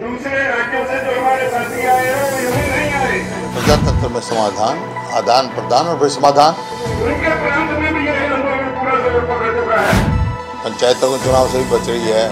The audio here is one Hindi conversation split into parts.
दूसरे राज्यों से जो हमारे साथी आए हैं वो यही नहीं आए। प्रजातंत्र में समाधान, आदान प्रदान और फिर समाधान। उनके प्रांत में भी यही आंदोलन पूरा जोर पकड़ चुका है। पंचायतों के चुनाव से भी बच रही है,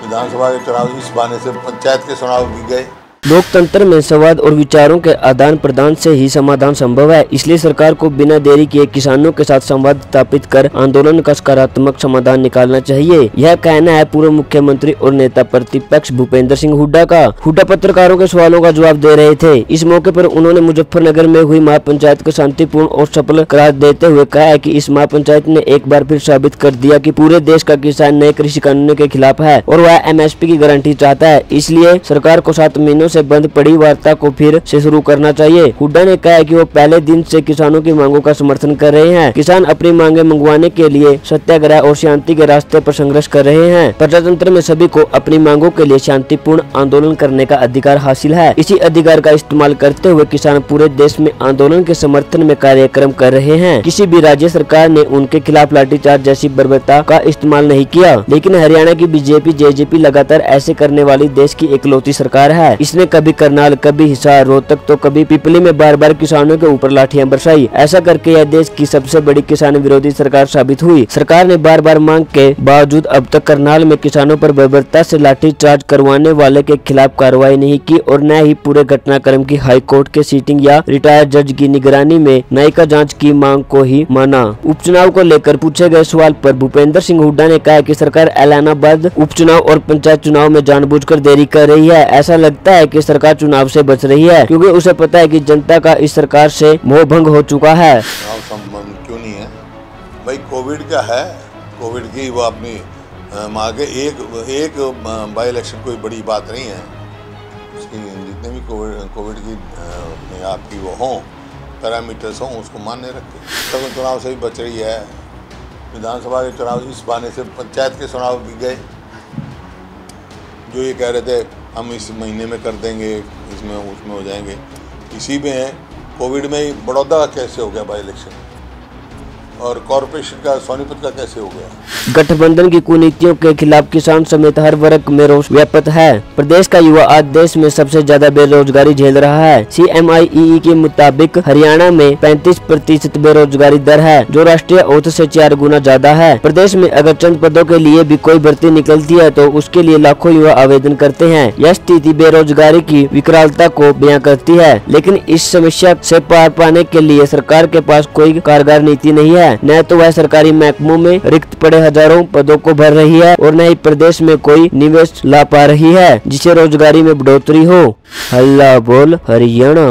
विधानसभा के चुनाव इस बहाने से पंचायत के चुनाव भी गए। लोकतंत्र में संवाद और विचारों के आदान प्रदान से ही समाधान संभव है, इसलिए सरकार को बिना देरी किए किसानों के साथ संवाद स्थापित कर आंदोलन का सकारात्मक समाधान निकालना चाहिए। यह कहना है पूर्व मुख्यमंत्री और नेता प्रतिपक्ष भूपेंद्र सिंह हुड्डा का। हुड्डा पत्रकारों के सवालों का जवाब दे रहे थे। इस मौके पर उन्होंने मुजफ्फरनगर में हुई महापंचायत को शांतिपूर्ण और सफल करार देते हुए कहा है कि इस महापंचायत ने एक बार फिर साबित कर दिया कि पूरे देश का किसान नए कृषि कानूनों के खिलाफ है और वह MSP की गारंटी चाहता है। इसलिए सरकार को 7 महीनों से बंद पड़ी वार्ता को फिर से शुरू करना चाहिए। हुड्डा ने कहा कि वो पहले दिन से किसानों की मांगों का समर्थन कर रहे हैं। किसान अपनी मांगे मंगवाने के लिए सत्याग्रह और शांति के रास्ते पर संघर्ष कर रहे हैं। प्रजातंत्र में सभी को अपनी मांगों के लिए शांतिपूर्ण आंदोलन करने का अधिकार हासिल है। इसी अधिकार का इस्तेमाल करते हुए किसान पूरे देश में आंदोलन के समर्थन में कार्यक्रम कर रहे हैं। किसी भी राज्य सरकार ने उनके खिलाफ लाठीचार्ज जैसी बर्बरता का इस्तेमाल नहीं किया, लेकिन हरियाणा की बीजेपी JJP लगातार ऐसे करने वाली देश की इकलौती सरकार है। इसने कभी करनाल, कभी हिसार, रोहतक तो कभी पिपली में बार बार किसानों के ऊपर लाठियां बरसाई। ऐसा करके यह देश की सबसे बड़ी किसान विरोधी सरकार साबित हुई। सरकार ने बार बार मांग के बावजूद अब तक करनाल में किसानों पर बर्बरता से लाठीचार्ज करवाने वाले के खिलाफ कार्रवाई नहीं की और न ही पूरे घटनाक्रम की हाई कोर्ट के सीटिंग या रिटायर्ड जज की निगरानी में न्यायिक जांच की मांग को ही माना। उपचुनाव को लेकर पूछे गए सवाल पर भूपेंद्र सिंह हुड्डा ने कहा कि सरकार ऐलानाबाद उपचुनाव और पंचायत चुनाव में जानबूझकर देरी कर रही है। ऐसा लगता है कि सरकार चुनाव से बच रही है क्योंकि उसे पता है कि जनता का इस सरकार से मोह भंग हो चुका है। चुनाव संबंध क्यों नहीं है भाई? कोविड का है, कोविड की वो अपनी मांगे। एक बाई इलेक्शन कोई बड़ी बात नहीं है। उसकी जितने भी कोविड की अपने आपकी वो हों पैरामीटर्स हों उसको मान्य रखे। तब चुनाव से भी बच रही है। विधानसभा के चुनाव इस बहाने से पंचायत के चुनाव भी गए। जो ये कह रहे थे हम इस महीने में कर देंगे, इसमें उसमें हो जाएंगे, इसी में है। कोविड में ही बड़ौदा का कैसे हो गया बाई इलेक्शन और कॉरपोरेशन का सोनीपत का कैसे हो गया? गठबंधन की कुनीतियों के खिलाफ किसान समेत हर वर्ग में रोष व्याप्त है। प्रदेश का युवा आज देश में सबसे ज्यादा बेरोजगारी झेल रहा है। CMIEE के मुताबिक हरियाणा में 35% बेरोजगारी दर है, जो राष्ट्रीय औसत से 4 गुना ज्यादा है। प्रदेश में अगर चंद पदों के लिए भी कोई भर्ती निकलती है तो उसके लिए लाखों युवा आवेदन करते हैं। यह स्थिति बेरोजगारी की विकरालता को बयां करती है, लेकिन इस समस्या से पार पाने के लिए सरकार के पास कोई कारगर नीति नहीं है। न तो वह सरकारी महकमों में रिक्त पड़े हजारों पदों को भर रही है और न ही प्रदेश में कोई निवेश ला पा रही है जिससे रोजगारी में बढ़ोतरी हो। हल्ला बोल हरियाणा।